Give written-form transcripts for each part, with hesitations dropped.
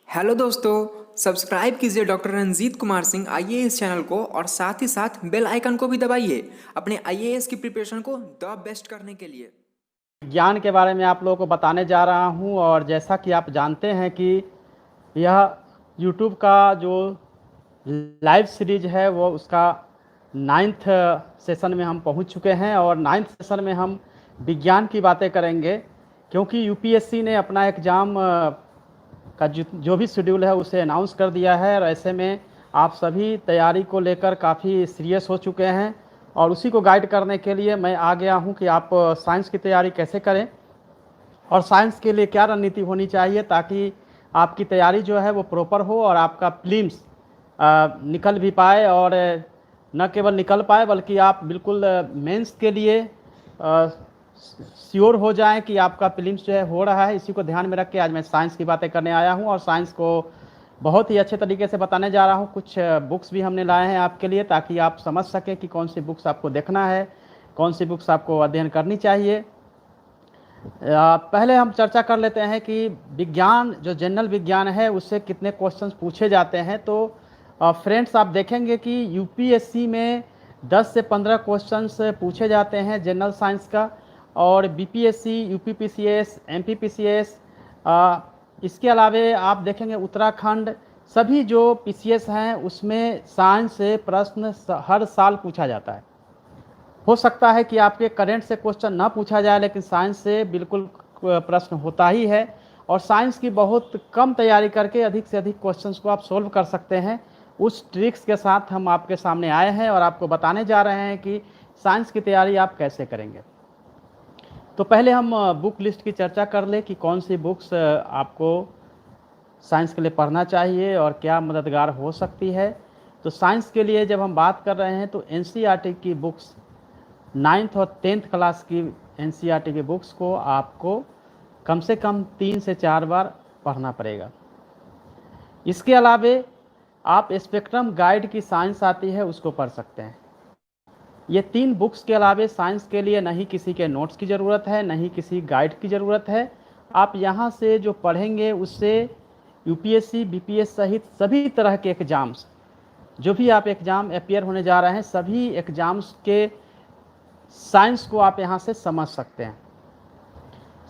Hello दोस्तों, subscribe कीजिए doctor Ranjit Kumar Singh IAS channel को और साथ ही साथ बेल आइकन को भी दबाइए अपने आईएएस की प्रिपरेशन को द बेस्ट करने के लिए। ज्ञान के बारे में आप लोगों को बताने जा रहा हूं। और जैसा कि आप जानते हैं कि यह YouTube का जो लाइव सीरीज है वो उसका 9th सेशन में हम पहुंच चुके हैं। और 9th सेशन में हम विज्ञान की बातें करेंगे, क्योंकि यूपीएससी ने अपना एग्ज़ाम का जो भी शेड्यूल है उसे अनाउंस कर दिया है। और ऐसे में आप सभी तैयारी को लेकर काफ़ी सीरियस हो चुके हैं, और उसी को गाइड करने के लिए मैं आ गया हूं कि आप साइंस की तैयारी कैसे करें और साइंस के लिए क्या रणनीति होनी चाहिए, ताकि आपकी तैयारी जो है वो प्रॉपर हो और आपका प्रीलिम्स निकल भी पाए। और न केवल निकल पाए बल्कि आप बिल्कुल मेंस के लिए श्योर हो जाएं कि आपका प्रीलिम्स जो है हो रहा है। इसी को ध्यान में रख के आज मैं साइंस की बातें करने आया हूं, और साइंस को बहुत ही अच्छे तरीके से बताने जा रहा हूं। कुछ बुक्स भी हमने लाए हैं आपके लिए, ताकि आप समझ सकें कि कौन सी बुक्स आपको देखना है, कौन सी बुक्स आपको अध्ययन करनी चाहिए। पहले हम चर्चा कर लेते हैं कि विज्ञान जो जनरल विज्ञान है उससे कितने क्वेश्चंस पूछे जाते हैं। तो फ्रेंड्स, आप देखेंगे कि यूपीएससी में 10 से 15 क्वेश्चंस पूछे जाते हैं जनरल साइंस का। और बीपीएससी, यूपीपीसीएस, एमपीपीसीएस, इसके अलावे आप देखेंगे उत्तराखंड, सभी जो पीसीएस हैं उसमें साइंस से प्रश्न हर साल पूछा जाता है। हो सकता है कि आपके करंट से क्वेश्चन ना पूछा जाए, लेकिन साइंस से बिल्कुल प्रश्न होता ही है। और साइंस की बहुत कम तैयारी करके अधिक से अधिक क्वेश्चंस को आप सोल्व कर सकते हैं। उस ट्रिक्स के साथ हम आपके सामने आए हैं और आपको बताने जा रहे हैं कि साइंस की तैयारी आप कैसे करेंगे। तो पहले हम बुक लिस्ट की चर्चा कर ले कि कौन सी बुक्स आपको साइंस के लिए पढ़ना चाहिए और क्या मददगार हो सकती है। तो साइंस के लिए जब हम बात कर रहे हैं तो एनसीईआरटी की बुक्स, 9th और 10th क्लास की एनसीईआरटी की बुक्स को आपको कम से कम 3 से 4 बार पढ़ना पड़ेगा। इसके अलावे आप स्पेक्ट्रम गाइड की साइंस आती है उसको पढ़ सकते हैं। ये 3 बुक्स के अलावे साइंस के लिए नहीं किसी के नोट्स की ज़रूरत है, नहीं किसी गाइड की ज़रूरत है। आप यहाँ से जो पढ़ेंगे उससे यूपीएससी, बीपीएस सहित सभी तरह के एग्ज़ाम्स, जो भी आप एग्ज़ाम अपियर होने जा रहे हैं, सभी एग्ज़ाम्स के साइंस को आप यहाँ से समझ सकते हैं।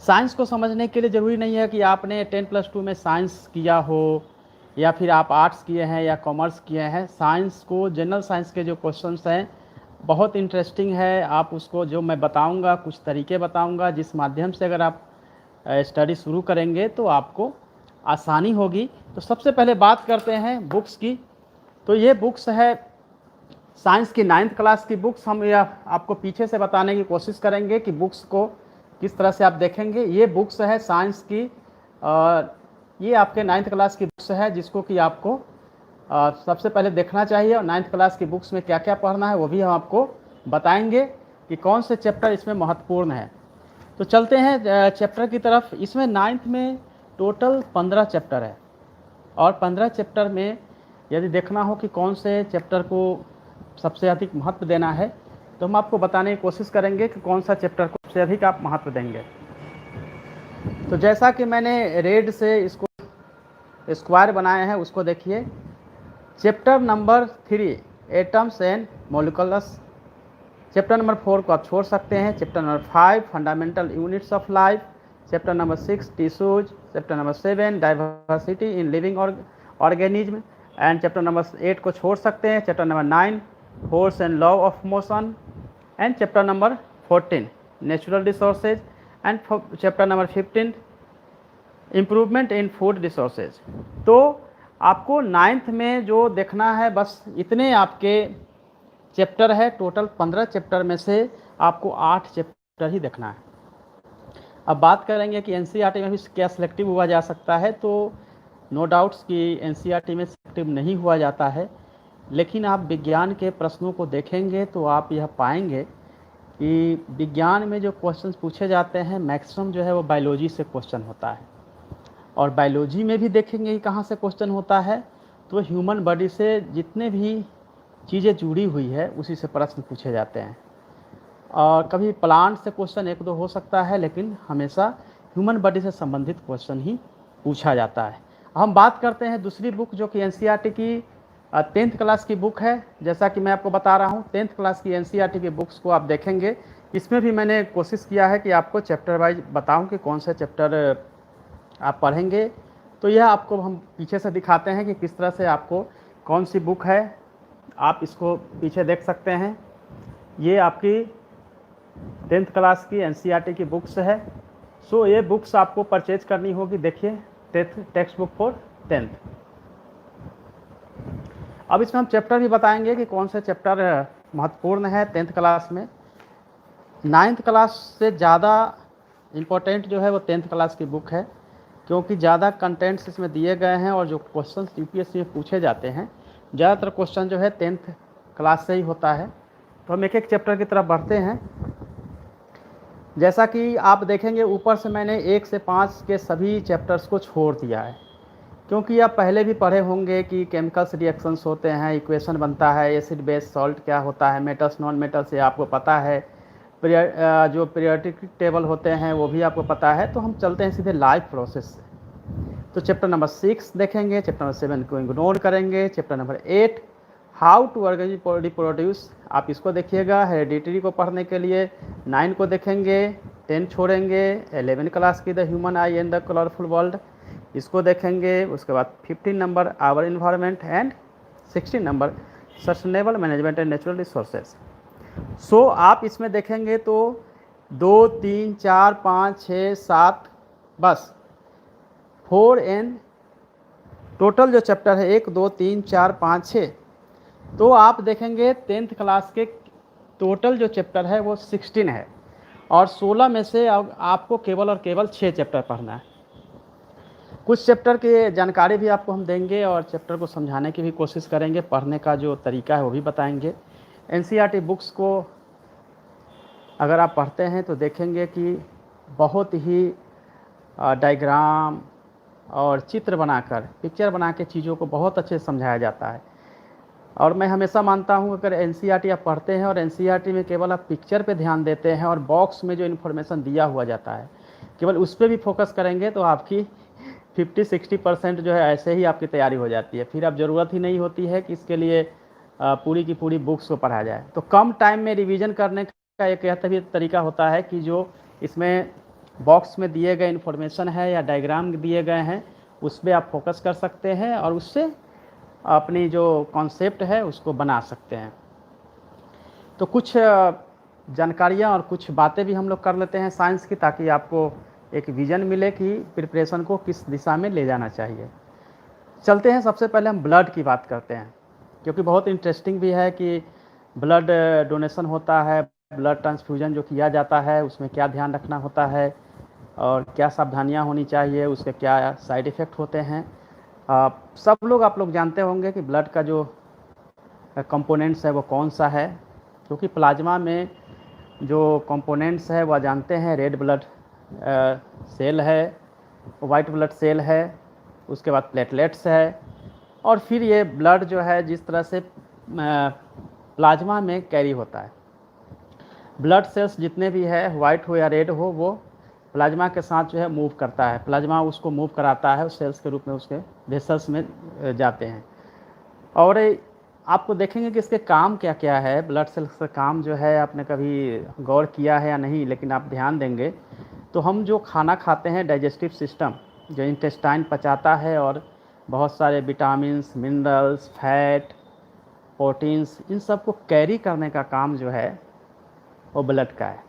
साइंस को समझने के लिए ज़रूरी नहीं है कि आपने 10+2 में साइंस किया हो, या फिर आप आर्ट्स किए हैं या कॉमर्स किए हैं। साइंस को, जनरल साइंस के जो क्वेश्चंस हैं बहुत इंटरेस्टिंग है। आप उसको, जो मैं बताऊंगा, कुछ तरीके बताऊंगा जिस माध्यम से अगर आप स्टडी शुरू करेंगे तो आपको आसानी होगी। तो सबसे पहले बात करते हैं बुक्स की। तो ये बुक्स है साइंस की 9th क्लास की बुक्स। हम यह आपको पीछे से बताने की कोशिश करेंगे कि बुक्स को किस तरह से आप देखेंगे। ये बुक्स है साइंस की, ये आपके 9th क्लास की बुक्स है, जिसको कि आपको सबसे पहले देखना चाहिए। और 9th क्लास की बुक्स में क्या क्या पढ़ना है वो भी हम आपको बताएंगे कि कौन से चैप्टर इसमें महत्वपूर्ण है। तो चलते हैं चैप्टर की तरफ। इसमें 9th में टोटल 15 चैप्टर है, और 15 चैप्टर में यदि देखना हो कि कौन से चैप्टर को सबसे अधिक महत्व देना है, तो हम आपको बताने की कोशिश करेंगे कि कौन सा चैप्टर को सबसे अधिक आप महत्व देंगे। तो जैसा कि मैंने रेड से इसको स्क्वायर बनाए हैं उसको देखिए। Chapter number 3 atoms and molecules, chapter number 4 को आप छोड़ सकते हैं। Chapter number 5 fundamental units of life, chapter number 6 tissues, chapter number 7 diversity in living organism, and chapter number 8 को छोड़ सकते हैं। Chapter number 9 force and law of motion, and chapter number 14 natural resources, and chapter number 15 improvement in food resources. तो आपको 9th में जो देखना है बस इतने आपके चैप्टर है। टोटल 15 चैप्टर में से आपको 8 चैप्टर ही देखना है। अब बात करेंगे कि एनसीईआरटी में भी क्या सिलेक्टिव हुआ जा सकता है। तो नो डाउट्स कि एनसीईआरटी में सिलेक्टिव नहीं हुआ जाता है, लेकिन आप विज्ञान के प्रश्नों को देखेंगे तो आप यह पाएंगे कि विज्ञान में जो क्वेश्चंस पूछे जाते हैं मैक्सिमम जो है वो बायोलॉजी से क्वेश्चन होता है। और बायोलॉजी में भी देखेंगे कि कहाँ से क्वेश्चन होता है, तो ह्यूमन बॉडी से जितने भी चीज़ें जुड़ी हुई है उसी से प्रश्न पूछे जाते हैं। और कभी प्लांट से क्वेश्चन 1-2 हो सकता है, लेकिन हमेशा ह्यूमन बॉडी से संबंधित क्वेश्चन ही पूछा जाता है। हम बात करते हैं दूसरी बुक जो कि एनसीईआरटी की 10th क्लास की बुक है। जैसा कि मैं आपको बता रहा हूँ 10th क्लास की एनसीईआरटी की बुक्स को आप देखेंगे, इसमें भी मैंने कोशिश किया है कि आपको चैप्टर वाइज बताऊं कि कौन सा चैप्टर आप पढ़ेंगे। तो यह आपको हम पीछे से दिखाते हैं कि किस तरह से आपको कौन सी बुक है। आप इसको पीछे देख सकते हैं, ये आपकी 10th क्लास की एनसीईआरटी की बुक्स है। सो ये बुक्स आपको परचेज करनी होगी। देखिए, टेक्स्ट बुक फॉर 10th। अब इसमें हम चैप्टर भी बताएंगे कि कौन से चैप्टर महत्वपूर्ण है 10th क्लास में। 9th क्लास से ज़्यादा इम्पोर्टेंट जो है वो 10th क्लास की बुक है, क्योंकि ज़्यादा कंटेंट्स इसमें दिए गए हैं और जो क्वेश्चन यूपीएससी में पूछे जाते हैं ज़्यादातर क्वेश्चन जो है 10th क्लास से ही होता है। तो हम एक एक चैप्टर की तरफ बढ़ते हैं। जैसा कि आप देखेंगे ऊपर से मैंने 1 से 5 के सभी चैप्टर्स को छोड़ दिया है, क्योंकि आप पहले भी पढ़े होंगे कि केमिकल्स रिएक्शंस होते हैं, इक्वेशन बनता है, एसिड बेस सॉल्ट क्या होता है, मेटल्स नॉन मेटल्स ये आपको पता है, जो पीरियोडिक टेबल होते हैं वो भी आपको पता है। तो हम चलते हैं सीधे लाइव प्रोसेस से। तो चैप्टर नंबर 6 देखेंगे, चैप्टर नंबर 7 को इग्नोर करेंगे, chapter number 8 how to organic reproduce, आप इसको देखिएगा। हेरिडिटरी को पढ़ने के लिए 9 को देखेंगे, 10 छोड़ेंगे। 11 क्लास की the human eye and the colourful world, इसको देखेंगे। उसके बाद 15 number our environment and 16 number sustainable management and natural resources. So आप इसमें देखेंगे तो 2, 3, 4, 5, 6, 7 बस 4N टोटल जो चैप्टर है 1, 2, 3, 4, 5, 6। तो आप देखेंगे 10th क्लास के टोटल जो चैप्टर है वो 16 है और 16 में से आपको केवल और केवल 6 चैप्टर पढ़ना है। कुछ चैप्टर की जानकारी भी आपको हम देंगे और चैप्टर को समझाने की भी कोशिश करेंगे। पढ़ने का जो तरीका है वो भी बताएंगे। एनसीईआरटी बुक्स को अगर आप पढ़ते हैं तो देखेंगे कि बहुत ही डायग्राम और चित्र बनाकर, पिक्चर बना के चीज़ों को बहुत अच्छे से समझाया जाता है। और मैं हमेशा मानता हूँ अगर एनसीईआरटी आप पढ़ते हैं और एनसीईआरटी में केवल आप पिक्चर पे ध्यान देते हैं और बॉक्स में जो इन्फॉर्मेशन दिया हुआ जाता है केवल उस पर भी फोकस करेंगे तो आपकी 50-60% जो है ऐसे ही आपकी तैयारी हो जाती है। फिर अब ज़रूरत ही नहीं होती है कि इसके लिए पूरी की पूरी बुक्स को पढ़ा जाए। तो कम टाइम में रिवीजन करने का एक यह तभी तरीका होता है कि जो इसमें बॉक्स में दिए गए इन्फॉर्मेशन है या डायग्राम दिए गए हैं उस पर आप फोकस कर सकते हैं और उससे अपनी जो कॉन्सेप्ट है उसको बना सकते हैं। तो कुछ जानकारियाँ और कुछ बातें भी हम लोग कर लेते हैं साइंस की, ताकि आपको एक विज़न मिले कि प्रिपरेशन को किस दिशा में ले जाना चाहिए। चलते हैं, सबसे पहले हम ब्लड की बात करते हैं, क्योंकि बहुत इंटरेस्टिंग भी है कि ब्लड डोनेशन होता है, ब्लड ट्रांसफ्यूजन जो किया जाता है उसमें क्या ध्यान रखना होता है और क्या सावधानियां होनी चाहिए, उसके क्या साइड इफ़ेक्ट होते हैं। सब लोग आप लोग जानते होंगे कि ब्लड का जो कंपोनेंट्स है वो कौन सा है, क्योंकि प्लाज्मा में जो कंपोनेंट्स है वह जानते हैं। रेड ब्लड सेल है, वाइट ब्लड सेल है, उसके बाद प्लेटलेट्स है और फिर ये ब्लड जो है जिस तरह से प्लाज्मा में कैरी होता है। ब्लड सेल्स जितने भी है, वाइट हो या रेड हो, वो प्लाज्मा के साथ जो है मूव करता है, प्लाज्मा उसको मूव कराता है, उस सेल्स के रूप में उसके वेसल्स में जाते हैं। और आपको देखेंगे कि इसके काम क्या क्या है। ब्लड सेल्स का काम जो है आपने कभी गौर किया है या नहीं, लेकिन आप ध्यान देंगे तो हम जो खाना खाते हैं, डाइजेस्टिव सिस्टम जो इंटेस्टाइन पचाता है और बहुत सारे विटामिन्स, मिनरल्स, फैट, प्रोटीन्स, इन सब को कैरी करने का काम जो है वो ब्लड का है।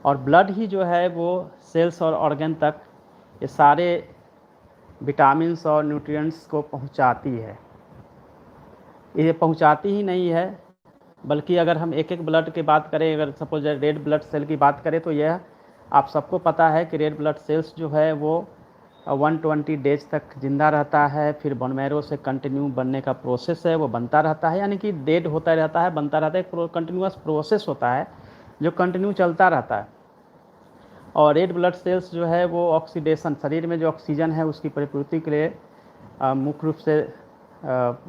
और ब्लड ही जो है वो सेल्स और ऑर्गन तक ये सारे विटामिन्स और न्यूट्रिएंट्स को पहुंचाती है। ये पहुंचाती ही नहीं है, बल्कि अगर हम एक एक ब्लड की बात करें, अगर सपोज रेड ब्लड सेल की बात करें तो यह आप सबको पता है कि रेड ब्लड सेल्स जो है वो 120 डेज तक ज़िंदा रहता है। फिर बोन मैरो से कंटिन्यू बनने का प्रोसेस है वो बनता रहता है, यानी कि डेड होता रहता है, बनता रहता है, एक कंटिन्यूअस प्रोसेस होता है जो कंटिन्यू चलता रहता है। और रेड ब्लड सेल्स जो है वो ऑक्सीडेशन, शरीर में जो ऑक्सीजन है उसकी परिपूर्ति के लिए मुख्य रूप से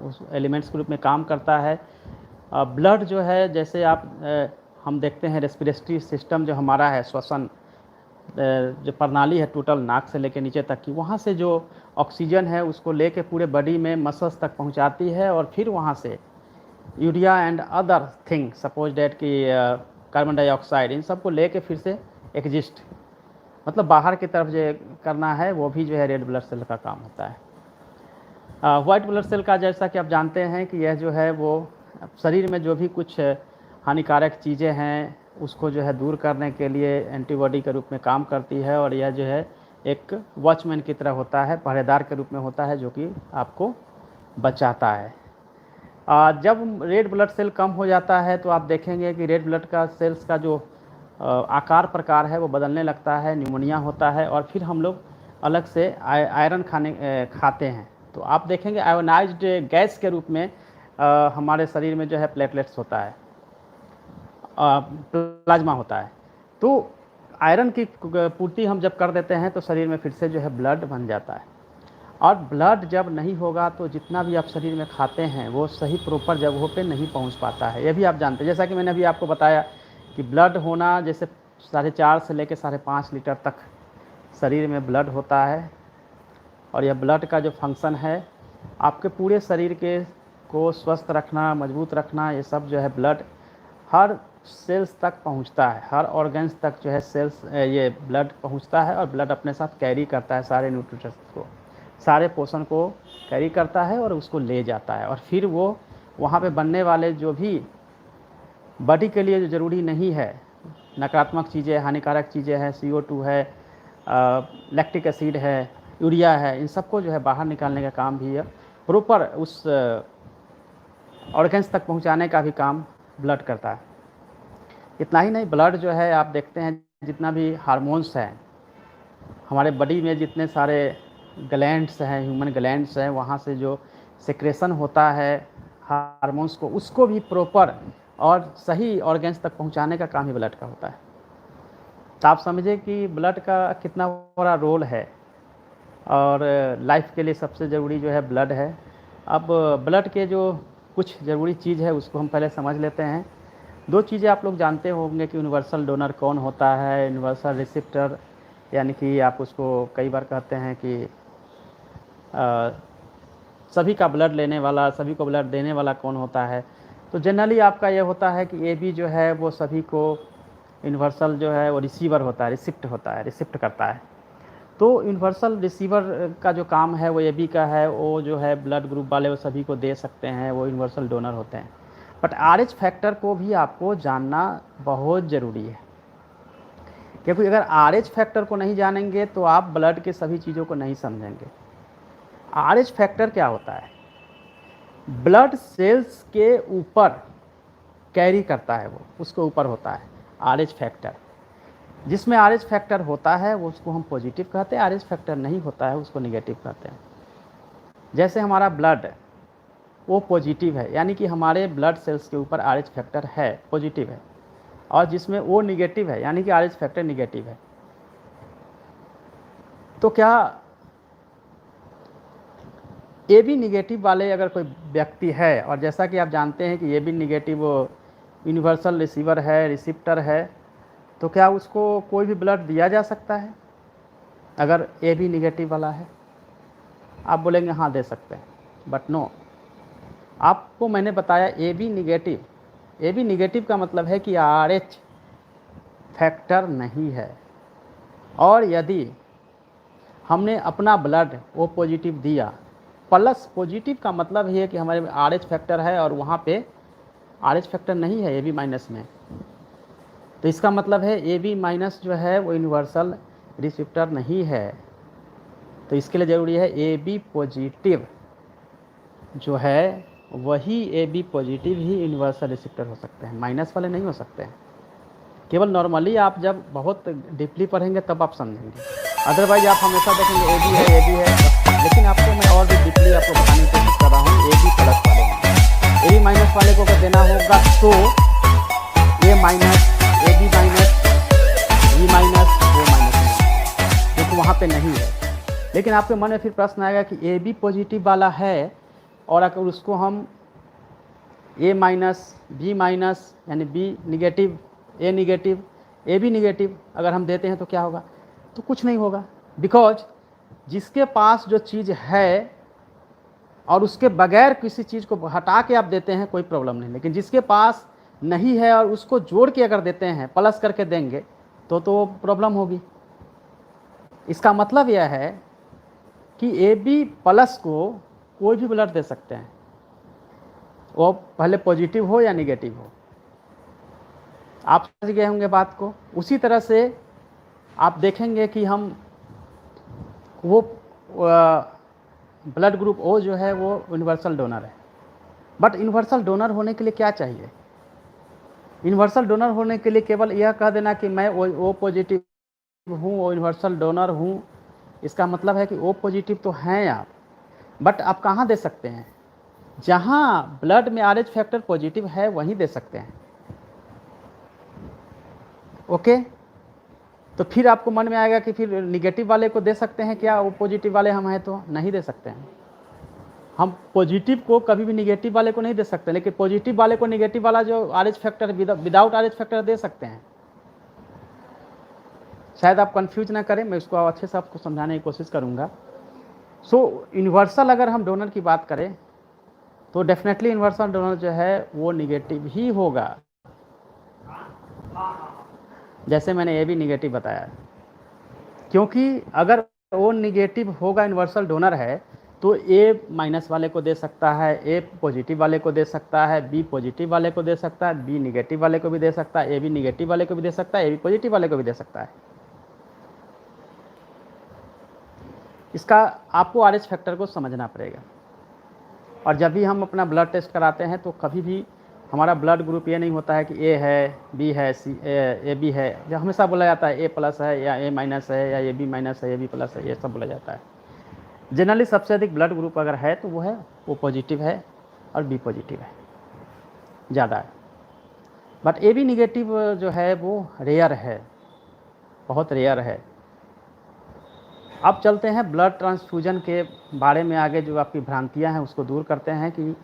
उस एलिमेंट्स के रूप में काम करता है। ब्लड जो है, जैसे आप हम देखते हैं रेस्पिरेटरी सिस्टम जो हमारा है, श्वसन, जो प्रणाली है टोटल नाक से लेकर नीचे तक की, वहाँ से जो ऑक्सीजन है उसको लेके पूरे बॉडी में मसल्स तक पहुँचाती है और फिर वहाँ से urea and other thing suppose date कि कार्बन डाइऑक्साइड, इन सब को लेके फिर से एग्जिस्ट, मतलब बाहर की तरफ जो करना है वो भी जो है रेड ब्लड सेल का काम होता है। वाइट ब्लड सेल का जैसा कि आप जानते हैं कि यह जो है वो शरीर में जो भी कुछ हानिकारक चीज़ें हैं उसको जो है दूर करने के लिए एंटीबॉडी के रूप में काम करती है, और यह जो है एक वॉचमैन की तरह होता है, पहरेदार के रूप में होता है जो कि आपको बचाता है। जब रेड ब्लड सेल कम हो जाता है तो आप देखेंगे कि रेड ब्लड का सेल्स का जो आकार प्रकार है वो बदलने लगता है, न्यूमोनिया होता है, और फिर हम लोग अलग से आयरन खाते हैं तो आप देखेंगे आयोनाइज्ड गैस के रूप में हमारे शरीर में जो है प्लेटलेट्स होता है, प्लाज्मा होता है। तो आयरन की पूर्ति हम जब कर देते हैं तो शरीर में फिर से जो है ब्लड बन जाता है, और ब्लड जब नहीं होगा तो जितना भी आप शरीर में खाते हैं वो सही प्रॉपर जगहों पे नहीं पहुंच पाता है। ये भी आप जानते हैं, जैसा कि मैंने अभी आपको बताया कि ब्लड होना जैसे 4.5 से लेकर 5.5 लीटर तक शरीर में ब्लड होता है, और यह ब्लड का जो फंक्शन है आपके पूरे शरीर के को स्वस्थ रखना, मजबूत रखना, ये सब जो है ब्लड हर सेल्स तक पहुंचता है, हर ऑर्गन्स तक जो है सेल्स ये ब्लड पहुंचता है, और ब्लड अपने साथ कैरी करता है सारे न्यूट्रिशंस को, सारे पोषण को कैरी करता है और उसको ले जाता है, और फिर वो वहाँ पे बनने वाले जो भी बॉडी के लिए जो ज़रूरी नहीं है नकारात्मक चीज़ें, हानिकारक चीज़ें हैं, CO2 है, लैक्टिक एसिड है, यूरिया है, इन सबको जो है बाहर निकालने का काम भी है, प्रॉपर उस ऑर्गन्स तक पहुंचाने का भी काम ब्लड करता है। इतना ही नहीं, ब्लड जो है आप देखते हैं जितना भी हार्मोन्स हैं हमारे बॉडी में, जितने सारे ग्लैंड्स हैं, ह्यूमन ग्लैंड्स हैं, वहाँ से जो सेक्रेशन होता है हार्मोन्स को, उसको भी प्रॉपर और सही ऑर्गन्स तक पहुंचाने का काम ही ब्लड का होता है। तो आप समझिए कि ब्लड का कितना बड़ा रोल है, और लाइफ के लिए सबसे ज़रूरी जो है ब्लड है। अब ब्लड के जो कुछ ज़रूरी चीज़ है उसको हम पहले समझ लेते हैं। 2 चीज़ें आप लोग जानते होंगे कि यूनिवर्सल डोनर कौन होता है, यूनिवर्सल रिसिप्टर, यानी कि आप उसको कई बार कहते हैं कि सभी का ब्लड लेने वाला, सभी को ब्लड देने वाला कौन होता है। तो जनरली आपका ये होता है कि AB जो है वो सभी को, यूनिवर्सल जो है वो रिसीवर होता है, रिसिप्ट होता है, रिसिप्ट करता है। तो यूनिवर्सल रिसीवर का जो काम है वो AB का है, वो जो है ब्लड ग्रुप वाले वो सभी को दे सकते हैं, वो यूनिवर्सल डोनर होते हैं। बट RH फैक्टर को भी आपको जानना बहुत ज़रूरी है, क्योंकि अगर RH फैक्टर को नहीं जानेंगे तो आप ब्लड के सभी चीज़ों को नहीं समझेंगे। RH फैक्टर क्या होता है? ब्लड सेल्स के ऊपर कैरी करता है, वो उसके ऊपर होता है RH फैक्टर। जिसमें RH फैक्टर होता है वो उसको हम पॉजिटिव कहते हैं, RH फैक्टर नहीं होता है उसको निगेटिव कहते हैं। जैसे हमारा ब्लड वो पॉजिटिव है, यानी कि हमारे ब्लड सेल्स के ऊपर RH फैक्टर है, पॉजिटिव है, और जिसमें वो निगेटिव है यानी कि RH फैक्टर निगेटिव है। तो क्या AB निगेटिव वाले अगर कोई व्यक्ति है, और जैसा कि आप जानते हैं कि AB निगेटिव यूनिवर्सल रिसीवर है, रिसिप्टर है, तो क्या उसको कोई भी ब्लड दिया जा सकता है अगर AB निगेटिव वाला है? आप बोलेंगे हाँ दे सकते हैं, बट नो। आपको मैंने बताया AB निगेटिव, AB निगेटिव का मतलब है कि RH फैक्टर नहीं है, और यदि हमने अपना ब्लड O पॉजिटिव दिया, प्लस पॉजिटिव का मतलब ये है कि हमारे में RH फैक्टर है और वहाँ पे RH फैक्टर नहीं है AB माइनस में, तो इसका मतलब है AB माइनस जो है वो यूनिवर्सल रिसिप्टर नहीं है। तो इसके लिए ज़रूरी है AB पॉजिटिव जो है वही AB पॉजिटिव ही यूनिवर्सल रिसिप्टर हो सकते हैं, माइनस वाले नहीं हो सकते हैं। केवल नॉर्मली आप जब बहुत डीपली पढ़ेंगे तब आप समझेंगे, अदरवाइज आप हमेशा देखेंगे AB है, लेकिन आपको मैं और भी डीपली आपको बताने की कोशिश कर रहा हूँ। AB प्लस वाले हैं, AB माइनस वाले को अगर देना होगा तो A minus, AB minus, B minus, O minus, जो तो वहाँ पे नहीं है। लेकिन आपके मन में फिर प्रश्न आएगा कि AB पॉजिटिव वाला है और अगर उसको हम A माइनस, B माइनस यानी B negative, A negative, AB negative अगर हम देते हैं तो क्या होगा? तो कुछ नहीं होगा, बिकॉज जिसके पास जो चीज़ है और उसके बगैर किसी चीज़ को हटा के आप देते हैं कोई प्रॉब्लम नहीं, लेकिन जिसके पास नहीं है और उसको जोड़ के अगर देते हैं, प्लस करके देंगे, तो प्रॉब्लम होगी। इसका मतलब यह है कि AB प्लस को कोई भी ब्लड दे सकते हैं, वो पहले पॉजिटिव हो या निगेटिव हो। आप समझ गए होंगे बात को। उसी तरह से आप देखेंगे कि हम वो ब्लड ग्रुप O जो है वो यूनिवर्सल डोनर है, बट यूनिवर्सल डोनर होने के लिए क्या चाहिए? यूनिवर्सल डोनर होने के लिए केवल यह कह देना कि मैं O पॉजिटिव हूँ, वो यूनिवर्सल डोनर हूँ, इसका मतलब है कि O पॉजिटिव तो हैं आप, बट आप कहाँ दे सकते हैं? जहाँ ब्लड में RH फैक्टर पॉजिटिव है वहीं दे सकते हैं। ओके, तो फिर आपको मन में आएगा कि फिर निगेटिव वाले को दे सकते हैं क्या? वो पॉजिटिव वाले हम हैं तो नहीं दे सकते हैं। हम पॉजिटिव को कभी भी निगेटिव वाले को नहीं दे सकते, लेकिन पॉजिटिव वाले को निगेटिव वाला जो RH factor without RH factor दे सकते हैं। शायद आप कंफ्यूज ना करें, मैं इसको अच्छे से आपको समझाने की कोशिश करूँगा। यूनिवर्सल अगर हम डोनर की बात करें तो डेफिनेटली यूनिवर्सल डोनर जो है वो निगेटिव ही होगा, जैसे मैंने AB निगेटिव बताया। क्योंकि अगर O निगेटिव होगा, यूनिवर्सल डोनर है, तो A माइनस वाले को दे सकता है, A पॉजिटिव वाले को दे सकता है, B पॉजिटिव वाले को दे सकता है, B निगेटिव वाले को भी दे सकता है, AB निगेटिव वाले को भी दे सकता है, AB पॉजिटिव वाले को भी दे सकता है। इसका आपको RH फैक्टर को समझना पड़ेगा। और जब भी हम अपना ब्लड टेस्ट कराते हैं तो कभी भी हमारा ब्लड ग्रुप ये नहीं होता है कि A है, B है, AB है। जब हमेशा बोला जाता है A प्लस है या A माइनस है या AB माइनस है, AB प्लस है, ये सब बोला जाता है। जनरली सबसे अधिक ब्लड ग्रुप अगर है तो वो है O पॉजिटिव है और B पॉजिटिव है, ज़्यादा है। बट AB निगेटिव जो है वो रेयर है, बहुत रेयर है। अब चलते हैं ब्लड ट्रांसफ्यूजन के बारे में आगे। जो आपकी भ्रांतियां हैं उसको दूर करते हैं कि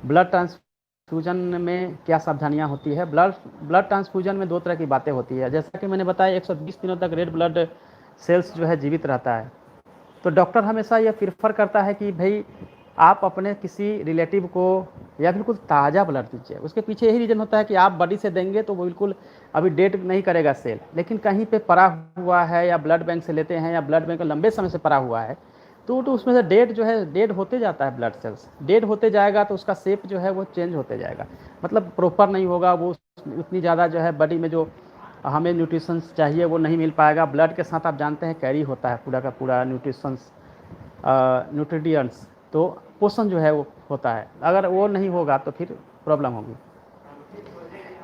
ब्लड ट्रांसफ्यूजन में क्या सावधानियां होती है। ब्लड ट्रांसफ्यूजन में दो तरह की बातें होती है। जैसा कि मैंने बताया 120 दिनों तक रेड ब्लड सेल्स जो है जीवित रहता है, तो डॉक्टर हमेशा यह प्रीफर करता है कि भाई आप अपने किसी रिलेटिव को या बिल्कुल ताज़ा ब्लड दीजिए। उसके पीछे यही रीज़न होता है कि आप बॉडी से देंगे तो वो बिल्कुल अभी डेट नहीं करेगा सेल, लेकिन कहीं पे पड़ा हुआ है या ब्लड बैंक से लेते हैं या ब्लड बैंक लंबे समय से पड़ा हुआ है तो उसमें से डेड होते जाता है। ब्लड सेल्स डेड होते जाएगा तो उसका शेप जो है वो चेंज होते जाएगा, मतलब प्रॉपर नहीं होगा, वो उतनी ज़्यादा जो है बॉडी में जो हमें न्यूट्रिशंस चाहिए वो नहीं मिल पाएगा। ब्लड के साथ आप जानते हैं कैरी होता है पूरा का पूरा न्यूट्रिशंस, न्यूट्रिएंट्स, तो पोषण जो है वो होता है। अगर वो नहीं होगा तो फिर प्रॉब्लम होगी।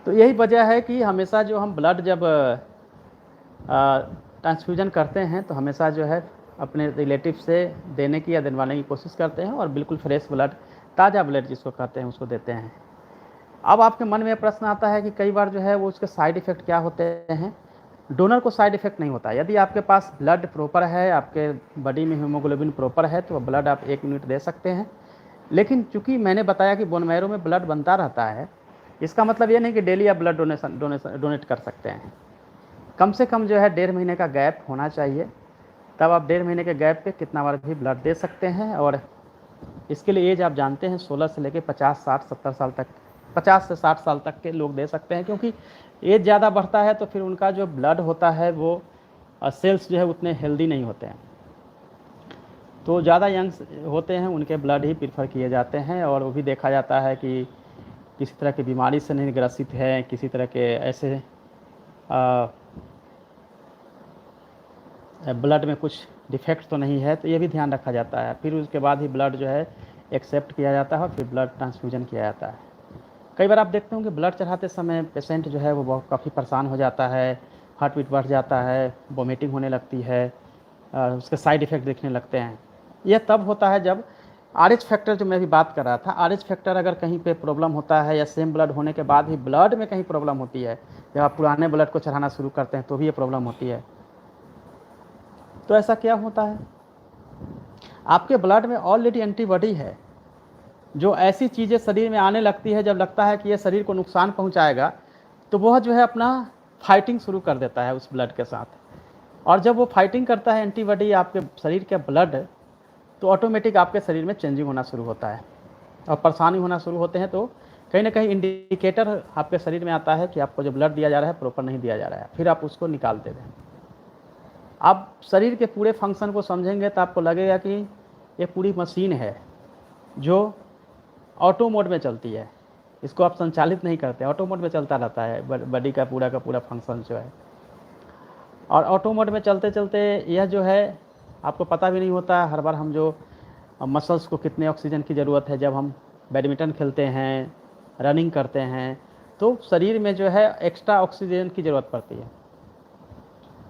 तो यही वजह है कि हमेशा जो हम ब्लड जब ट्रांसफ्यूजन करते हैं तो हमेशा जो है अपने रिलेटिव से देने की या दिलवाने की कोशिश करते हैं और बिल्कुल फ्रेश ब्लड, ताज़ा ब्लड जिसको कहते हैं उसको देते हैं। अब आपके मन में प्रश्न आता है कि कई बार जो है वो उसके साइड इफ़ेक्ट क्या होते हैं। डोनर को साइड इफ़ेक्ट नहीं होता। यदि आपके पास ब्लड प्रॉपर है, आपके बॉडी में हीमोग्लोबिन प्रॉपर है, तो ब्लड आप 1 यूनिट दे सकते हैं। लेकिन चूंकि मैंने बताया कि बोन मैरो में ब्लड बनता रहता है, इसका मतलब ये नहीं कि डेली आप ब्लड डोनेट कर सकते हैं। कम से कम जो है 1.5 महीने का गैप होना चाहिए, तब आप 1.5 महीने के गैप पे कितना बार भी ब्लड दे सकते हैं। और इसके लिए एज आप जानते हैं 16 से लेकर 50, 60, 70 साल तक, 50 से 60 साल तक के लोग दे सकते हैं, क्योंकि एज ज़्यादा बढ़ता है तो फिर उनका जो ब्लड होता है वो सेल्स जो है उतने हेल्दी नहीं होते हैं। तो ज़्यादा यंग होते हैं उनके ब्लड ही प्रीफर किए जाते हैं। और वो भी देखा जाता है कि किसी तरह की बीमारी से नहीं ग्रसित है, किसी तरह के ऐसे ब्लड में कुछ डिफेक्ट तो नहीं है, तो ये भी ध्यान रखा जाता है। फिर उसके बाद ही ब्लड जो है एक्सेप्ट किया जाता है और फिर ब्लड ट्रांसफ्यूजन किया जाता है। कई बार आप देखते होंगे ब्लड चढ़ाते समय पेशेंट जो है वो बहुत काफ़ी परेशान हो जाता है, हार्ट बीट बढ़ जाता है, वोमिटिंग होने लगती है, उसके साइड इफ़ेक्ट दिखने लगते हैं। यह तब होता है जब RH फैक्टर, जो मैं भी बात कर रहा था, RH फैक्टर अगर कहीं पे प्रॉब्लम होता है या सेम ब्लड होने के बाद भी ब्लड में कहीं प्रॉब्लम होती है, जब आप पुराने ब्लड को चढ़ाना शुरू करते हैं तो भी ये प्रॉब्लम होती है। तो ऐसा क्या होता है, आपके ब्लड में ऑलरेडी एंटीबॉडी है, जो ऐसी चीज़ें शरीर में आने लगती है जब लगता है कि ये शरीर को नुकसान पहुंचाएगा, तो वह जो है अपना फाइटिंग शुरू कर देता है उस ब्लड के साथ। और जब वो फाइटिंग करता है एंटीबॉडी आपके शरीर के ब्लड, तो ऑटोमेटिक आपके शरीर में चेंजिंग होना शुरू होता है और परेशानी होना शुरू होते हैं। तो कहीं ना कहीं इंडिकेटर आपके शरीर में आता है कि आपको जो ब्लड दिया जा रहा है प्रॉपर नहीं दिया जा रहा है, फिर आप उसको निकालते दें। आप शरीर के पूरे फंक्शन को समझेंगे तो आपको लगेगा कि ये पूरी मशीन है जो ऑटो मोड में चलती है, इसको आप संचालित नहीं करते, ऑटो मोड में चलता रहता है बॉडी का पूरा फंक्शन जो है। और ऑटो मोड में चलते चलते यह जो है आपको पता भी नहीं होता हर बार हम जो मसल्स को कितने ऑक्सीजन की ज़रूरत है। जब हम बैडमिंटन खेलते हैं, रनिंग करते हैं, तो शरीर में जो है एक्स्ट्रा ऑक्सीजन की ज़रूरत पड़ती है,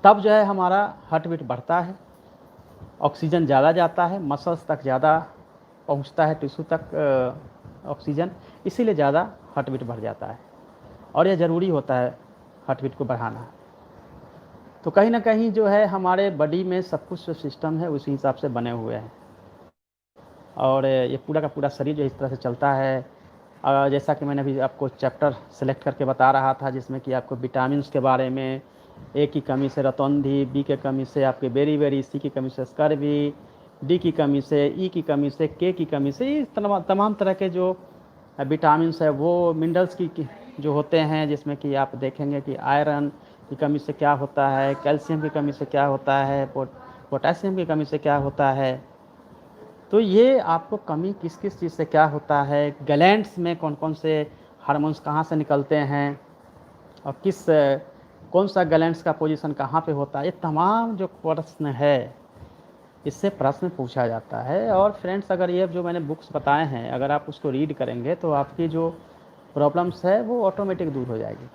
तब जो है हमारा हार्ट बीट बढ़ता है, ऑक्सीजन ज़्यादा जाता है, मसल्स तक ज़्यादा पहुंचता है, टिश्यू तक ऑक्सीजन, इसीलिए ज़्यादा हार्ट बीट बढ़ जाता है। और यह ज़रूरी होता है हार्ट बीट को बढ़ाना। तो कहीं ना कहीं जो है हमारे बॉडी में सब कुछ जो सिस्टम है उसी हिसाब से बने हुए हैं, और ये पूरा का पूरा शरीर जो इस तरह से चलता है। जैसा कि मैंने अभी आपको चैप्टर सेलेक्ट करके बता रहा था, जिसमें कि आपको विटामिन्स के बारे में, ए की कमी से रतौंधी, बी के कमी से आपके बेरी, सी की कमी से स्कर्वी, डी की कमी से, ई की कमी से, के की कमी से, ये तमाम तरह के जो विटामिन्स है, वो मिनरल्स की जो होते हैं, जिसमें कि आप देखेंगे कि आयरन की कमी से क्या होता है, कैल्शियम की कमी से क्या होता है, पोटेशियम की कमी से क्या होता है। तो ये आपको कमी किस किस चीज़ से क्या होता है, ग्लैंड्स में कौन कौन से हार्मोन्स कहाँ से निकलते हैं, और कौन सा ग्लैंड्स का पोजीशन कहाँ पे होता है, ये तमाम जो प्रश्न है इससे प्रश्न पूछा जाता है। और फ्रेंड्स, अगर ये जो मैंने बुक्स बताए हैं अगर आप उसको रीड करेंगे तो आपकी जो प्रॉब्लम्स है वो ऑटोमेटिक दूर हो जाएगी,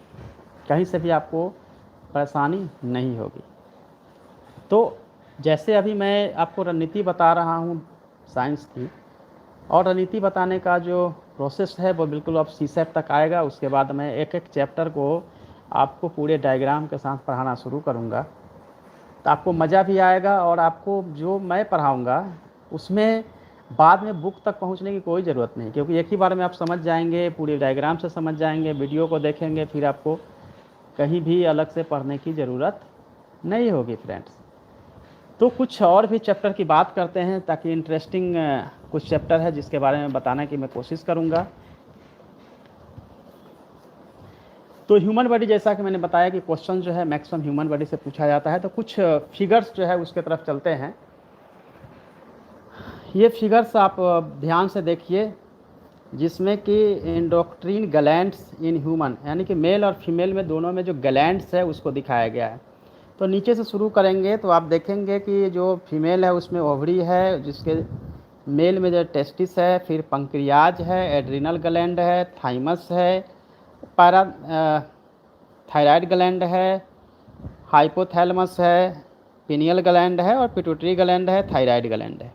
कहीं से भी आपको परेशानी नहीं होगी। तो जैसे अभी मैं आपको रणनीति बता रहा हूँ साइंस की, और रणनीति बताने का जो प्रोसेस है वो बिल्कुल अब सीसेट तक आएगा। उसके बाद मैं एक एक चैप्टर को आपको पूरे डायग्राम के साथ पढ़ाना शुरू करूँगा, तो आपको मज़ा भी आएगा, और आपको जो मैं पढ़ाऊँगा उसमें बाद में बुक तक पहुँचने की कोई ज़रूरत नहीं, क्योंकि एक ही बार में आप समझ जाएंगे, पूरे डायग्राम से समझ जाएंगे, वीडियो को देखेंगे, फिर आपको कहीं भी अलग से पढ़ने की ज़रूरत नहीं होगी फ्रेंड्स। तो कुछ और भी चैप्टर की बात करते हैं, ताकि इंटरेस्टिंग कुछ चैप्टर है जिसके बारे में बताने की मैं कोशिश करूँगा। तो ह्यूमन बॉडी, जैसा कि मैंने बताया कि क्वेश्चन जो है मैक्सिमम ह्यूमन बॉडी से पूछा जाता है, तो कुछ फिगर्स जो है उसके तरफ चलते हैं। ये फिगर्स आप ध्यान से देखिए, जिसमें कि एंडोक्रीन ग्लैंड्स इन ह्यूमन, यानी कि मेल और फीमेल में दोनों में जो ग्लैंड्स है उसको दिखाया गया है। तो नीचे से शुरू करेंगे तो आप देखेंगे कि जो फीमेल है उसमें ओवरी है, जिसके मेल में जो टेस्टिस है, फिर पंक्रियाज है, एड्रिनल ग्लैंड है, थाइमस है, थायराइड ग्लैंड है, हाइपोथैलेमस है, पिनियल ग्लैंड है, और पिट्यूटरी ग्लैंड है, थायराइड ग्लैंड है।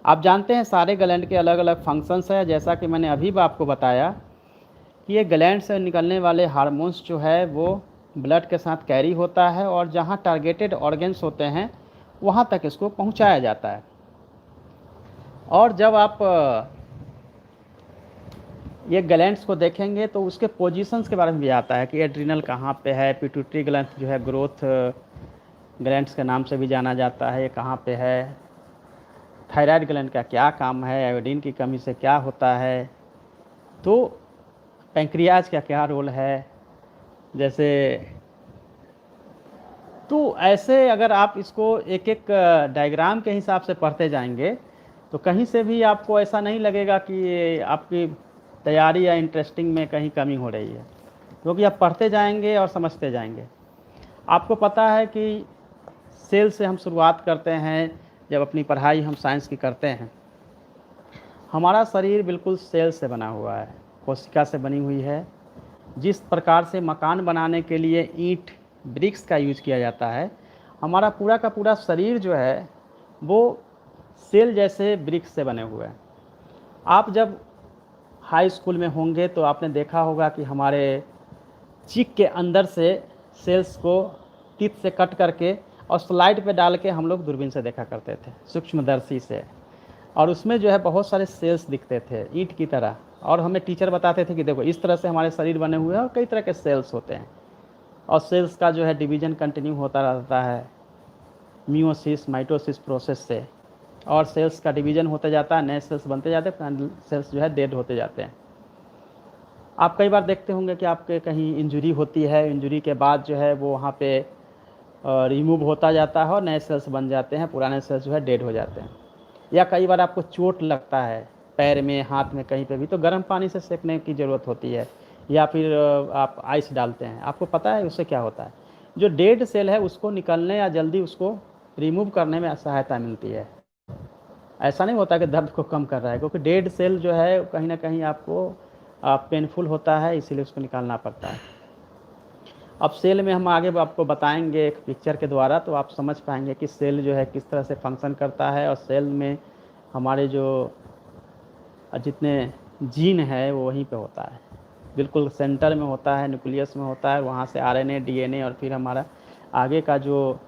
आप जानते हैं सारे ग्लैंड के अलग अलग फंक्शंस हैं, जैसा कि मैंने अभी भी आपको बताया कि ये ग्लैंड से निकलने वाले हार्मोन्स जो है वो ब्लड के साथ कैरी होता है, और जहाँ टारगेटेड ऑर्गन्स होते हैं वहाँ तक इसको पहुँचाया जाता है। और जब आप ये ग्लैंड्स को देखेंगे तो उसके पोजीशंस के बारे में भी आता है कि एड्रिनल कहाँ पे है, पिट्यूटरी ग्लैंड जो है ग्रोथ ग्लैंड्स के नाम से भी जाना जाता है, ये कहाँ पे है, थायराइड ग्लैंड का क्या काम है, आयोडीन की कमी से क्या होता है, तो पैंक्रियाज का क्या रोल है, जैसे। तो ऐसे अगर आप इसको एक एक डायग्राम के हिसाब से पढ़ते जाएंगे तो कहीं से भी आपको ऐसा नहीं लगेगा कि आपकी तैयारी या इंटरेस्टिंग में कहीं कमी हो रही है, क्योंकि आप पढ़ते जाएंगे और समझते जाएंगे। आपको पता है कि सेल से हम शुरुआत करते हैं, जब अपनी पढ़ाई हम साइंस की करते हैं। हमारा शरीर बिल्कुल सेल से बना हुआ है, कोशिका से बनी हुई है। जिस प्रकार से मकान बनाने के लिए ईंट ब्रिक्स का यूज किया जाता है, हमारा पूरा का पूरा शरीर जो है वो सेल जैसे ब्रिक्स से बने हुए हैं। आप जब हाई स्कूल में होंगे तो आपने देखा होगा कि हमारे चिक के अंदर से सेल्स को टीथ से कट करके और स्लाइड पे डाल के हम लोग दूरबीन से देखा करते थे, सूक्ष्मदर्शी से, और उसमें जो है बहुत सारे सेल्स दिखते थे ईंट की तरह, और हमें टीचर बताते थे कि देखो इस तरह से हमारे शरीर बने हुए हैं और कई तरह के सेल्स होते हैं, और सेल्स का जो है डिवीज़न कंटिन्यू होता रहता है। मियोसिस माइटोसिस प्रोसेस से, और सेल्स का डिवीजन होते जाता है, नए सेल्स बनते जाते हैं, सेल्स जो है डेड होते जाते हैं। आप कई बार देखते होंगे कि आपके कहीं इंजरी होती है, इंजरी के बाद जो है वो वहाँ पे रिमूव होता जाता है और नए सेल्स बन जाते हैं, पुराने सेल्स जो है डेड हो जाते हैं। या कई बार आपको चोट लगता है पैर में, हाथ में, कहीं पे भी, तो गर्म पानी से सेकने की ज़रूरत होती है, या फिर आप आइस डालते हैं। आपको पता है उससे क्या होता है, जो डेड सेल है उसको निकलने या जल्दी उसको रिमूव करने में सहायता मिलती है। ऐसा नहीं होता कि दर्द को कम कर रहा है, क्योंकि डेड सेल जो है कहीं ना कहीं आपको पेनफुल होता है, इसीलिए उसको निकालना पड़ता है। अब सेल में हम आगे आपको बताएंगे एक पिक्चर के द्वारा, तो आप समझ पाएंगे कि सेल जो है किस तरह से फंक्शन करता है, और सेल में हमारे जो जितने जीन है वो वहीं पे होता है, बिल्कुल सेंटर में होता है, न्यूक्लियस में होता है। वहाँ से आरएनए, डीएनए और फिर हमारा आगे का जो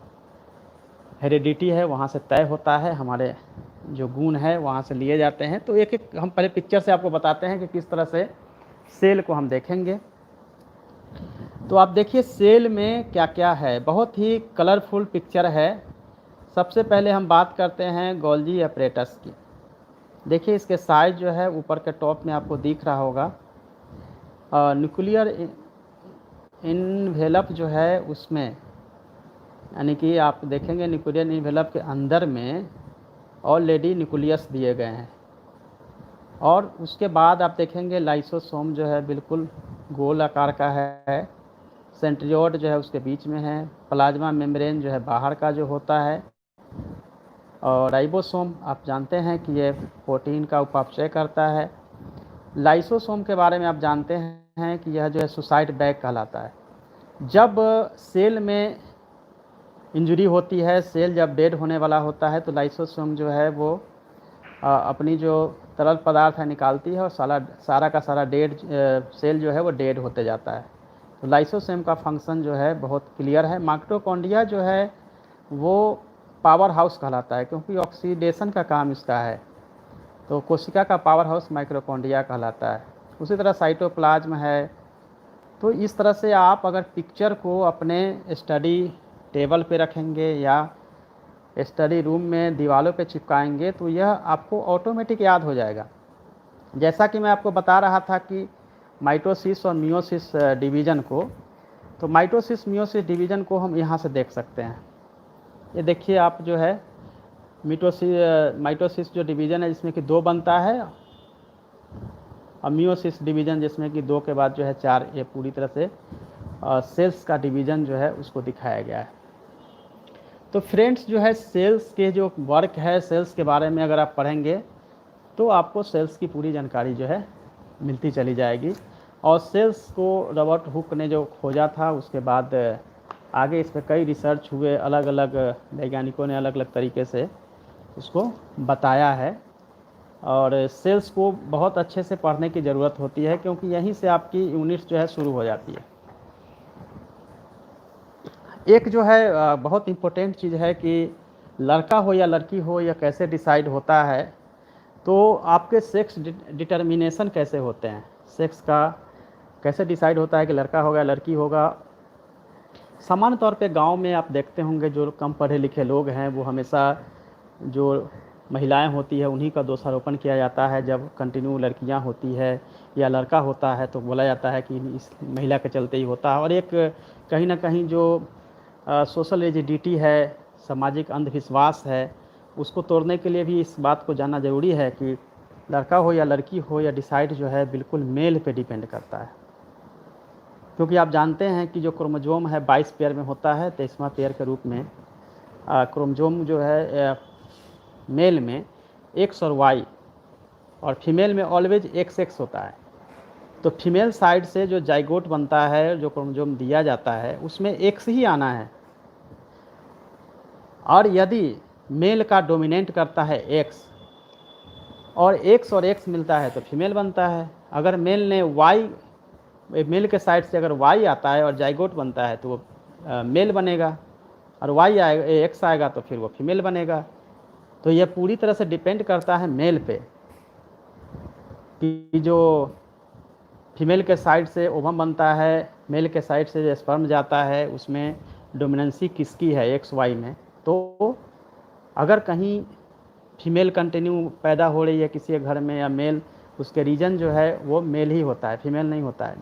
हेरिडिटी है वहाँ से तय होता है, हमारे जो गुण है वहाँ से लिए जाते हैं। तो एक एक हम पहले पिक्चर से आपको बताते हैं कि किस तरह से सेल को हम देखेंगे। तो आप देखिए सेल में क्या क्या है, बहुत ही कलरफुल पिक्चर है। सबसे पहले हम बात करते हैं गोल्जी एपरेटस की। देखिए इसके साइज जो है ऊपर के टॉप में आपको दिख रहा होगा, न्यूक्लियर इन्वेलप जो है उसमें, यानी कि आप देखेंगे न्यूक्लियर इन्वेलप के अंदर में ऑलरेडी न्यूक्लियस दिए गए हैं, और उसके बाद आप देखेंगे लाइसोसोम जो है बिल्कुल गोल आकार का है, सेंट्रियोड जो है उसके बीच में है, प्लाज्मा मेम्ब्रेन जो है बाहर का जो होता है, और राइबोसोम आप जानते हैं कि ये प्रोटीन का उपापचय करता है। लाइसोसोम के बारे में आप जानते हैं कि यह जो है सुसाइड बैग कहलाता है। जब सेल में इंजरी होती है, सेल जब डेड होने वाला होता है, तो लाइसोसोम जो है वो अपनी जो तरल पदार्थ है निकालती है, और सारा का सारा डेड सेल जो है वो डेड होते जाता है। तो लाइसोसोम का फंक्शन जो है बहुत क्लियर है। माइटोकॉन्ड्रिया जो है वो पावर हाउस कहलाता है, क्योंकि ऑक्सीडेशन का काम इसका है, तो कोशिका का पावर हाउस माइटोकॉन्ड्रिया कहलाता है। उसी तरह साइटोप्लाज्म है। तो इस तरह से आप अगर पिक्चर को अपने स्टडी टेबल पे रखेंगे या स्टडी रूम में दीवारों पे चिपकाएंगे, तो यह आपको ऑटोमेटिक याद हो जाएगा। जैसा कि मैं आपको बता रहा था कि माइटोसिस और मियोसिस डिवीज़न को, तो माइटोसिस मियोसिस डिवीज़न को हम यहाँ से देख सकते हैं। ये देखिए आप जो है माइटोसिस जो डिवीज़न है जिसमें कि 2 बनता है, और मियोसिस डिवीज़न जिसमें कि 2 के बाद जो है 4, ये पूरी तरह से सेल्स का डिवीज़न जो है उसको दिखाया गया है। तो फ्रेंड्स जो है सेल्स के जो वर्क है, सेल्स के बारे में अगर आप पढ़ेंगे तो आपको सेल्स की पूरी जानकारी जो है मिलती चली जाएगी। और सेल्स को रॉबर्ट हुक ने जो खोजा था, उसके बाद आगे इस पर कई रिसर्च हुए, अलग अलग वैज्ञानिकों ने अलग अलग तरीके से उसको बताया है। और सेल्स को बहुत अच्छे से पढ़ने की ज़रूरत होती है, क्योंकि यहीं से आपकी यूनिट्स जो है शुरू हो जाती है। एक जो है बहुत इम्पोर्टेंट चीज़ है कि लड़का हो या लड़की हो, या कैसे डिसाइड होता है, तो आपके सेक्स डिटर्मिनेशन कैसे होते हैं, सेक्स का कैसे डिसाइड होता है कि लड़का होगा लड़की होगा। सामान्य तौर पे गांव में आप देखते होंगे जो कम पढ़े लिखे लोग हैं वो हमेशा जो महिलाएं होती है उन्हीं का दोषारोपण किया जाता है। जब कंटिन्यू लड़कियां होती है या लड़का होता है तो बोला जाता है कि इस महिला के चलते ही होता है। और एक कहीं ना कहीं जो सोशल रिजिडिटी है, सामाजिक अंधविश्वास है, उसको तोड़ने के लिए भी इस बात को जानना ज़रूरी है कि लड़का हो या लड़की हो, या डिसाइड जो है बिल्कुल मेल पे डिपेंड करता है। क्योंकि आप जानते हैं कि जो क्रोमोजोम है 22 पेयर में होता है, 23वां पेयर के रूप में क्रोमोजोम जो है मेल में एक्स और वाई, और फीमेल में ऑलवेज एक्स एक्स होता है। तो फीमेल साइड से जो जाइगोट बनता है, जो क्रोमोजोम दिया जाता है, उसमें एक्स ही आना है। और यदि मेल का डोमिनेंट करता है एक्स, और एक्स मिलता है तो फीमेल बनता है। अगर मेल ने वाई, मेल के साइड से अगर वाई आता है और जाइगोट बनता है तो वो मेल बनेगा, और वाई आएगा, एक्स आएगा तो फिर वो फीमेल बनेगा। तो यह पूरी तरह से डिपेंड करता है मेल पे कि जो फीमेल के साइड से ओवम बनता है, मेल के साइड से जो स्पर्म जाता है, उसमें डोमिनेंसी किसकी है एक्स वाई में, तो तो अगर कहीं फीमेल कंटिन्यू पैदा हो रही है किसी के घर में या मेल, उसके रीजन जो है वो मेल ही होता है, फीमेल नहीं होता है।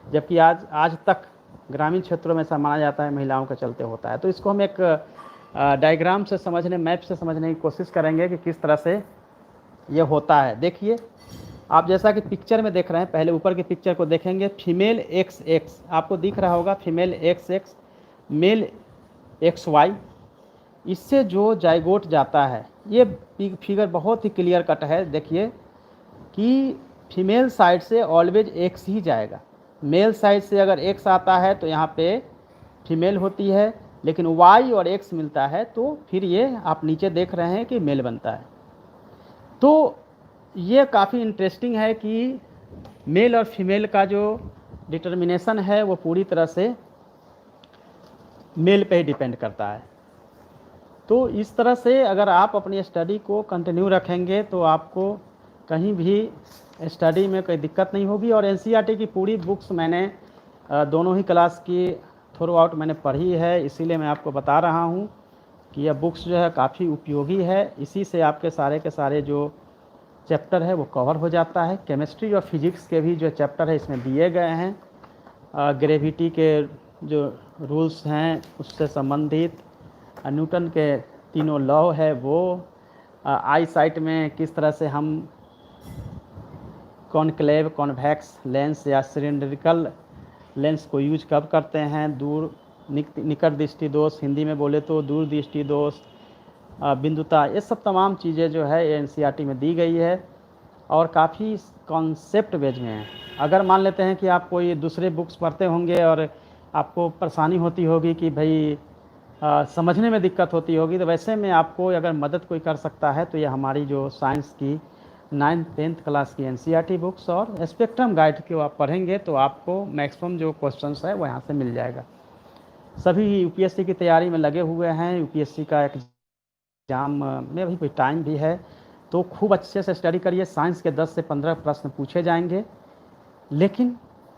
जबकि आज तक ग्रामीण क्षेत्रों में ऐसा माना जाता है, महिलाओं के चलते होता है। तो इसको हम एक डायग्राम से समझने, मैप से समझने की कोशिश करेंगे कि किस तरह से ये होता है। देखिए, आप जैसा कि पिक्चर में देख रहे हैं, पहले ऊपर की पिक्चर को देखेंगे। फीमेल XX आपको दिख रहा होगा, फीमेल XX, मेल XY। इससे जो जाइगोट जाता है, ये फिगर बहुत ही क्लियर कट है। देखिए कि फीमेल साइड से ऑलवेज X ही जाएगा। मेल साइड से अगर X आता है तो यहाँ पे फीमेल होती है, लेकिन Y और X मिलता है तो फिर ये आप नीचे देख रहे हैं कि मेल बनता है। तो ये काफ़ी इंटरेस्टिंग है कि मेल और फीमेल का जो डिटर्मिनेशन है वो पूरी तरह से मेल पे ही डिपेंड करता है। तो इस तरह से अगर आप अपनी स्टडी को कंटिन्यू रखेंगे तो आपको कहीं भी स्टडी में कोई दिक्कत नहीं होगी। और NCERT की पूरी बुक्स मैंने दोनों ही क्लास की थ्रू आउट मैंने पढ़ी है, इसीलिए मैं आपको बता रहा हूँ कि यह बुक्स जो है काफ़ी उपयोगी है। इसी से आपके सारे के सारे जो चैप्टर है वो कवर हो जाता है। केमिस्ट्री और फिजिक्स के भी जो चैप्टर है इसमें दिए गए हैं। ग्रेविटी के जो रूल्स हैं उससे संबंधित, न्यूटन के तीनों लॉ है वो, आई साइट में किस तरह से हम कॉन्क्लेव, कॉन्वेक्स लेंस या सिलेंड्रिकल लेंस को यूज कब करते हैं, दूर निकट दृष्टि दोष, हिंदी में बोले तो दूर दृष्टि दोष, बिंदुता, ये सब तमाम चीज़ें जो है NCERT में दी गई है और काफ़ी कॉन्सेप्ट बेज में है। अगर मान लेते हैं कि आप कोई दूसरे बुक्स पढ़ते होंगे और आपको परेशानी होती होगी कि भाई समझने में दिक्कत होती होगी, तो वैसे में आपको अगर मदद कोई कर सकता है तो ये हमारी जो साइंस की 9th 10th क्लास की NCERT बुक्स और स्पेक्ट्रम गाइड को आप पढ़ेंगे तो आपको मैक्सिमम जो क्वेश्चंस है वो यहाँ से मिल जाएगा। सभी UPSC की तैयारी में लगे हुए हैं। UPSC का एग्ज़ाम में अभी कोई टाइम भी है, तो खूब अच्छे से स्टडी करिए। साइंस के 10 से 15 प्रश्न पूछे जाएंगे, लेकिन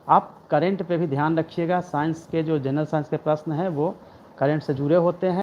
आप करंट पे भी ध्यान रखिएगा। साइंस के जो जनरल साइंस के प्रश्न हैं वो करंट से जुड़े होते हैं।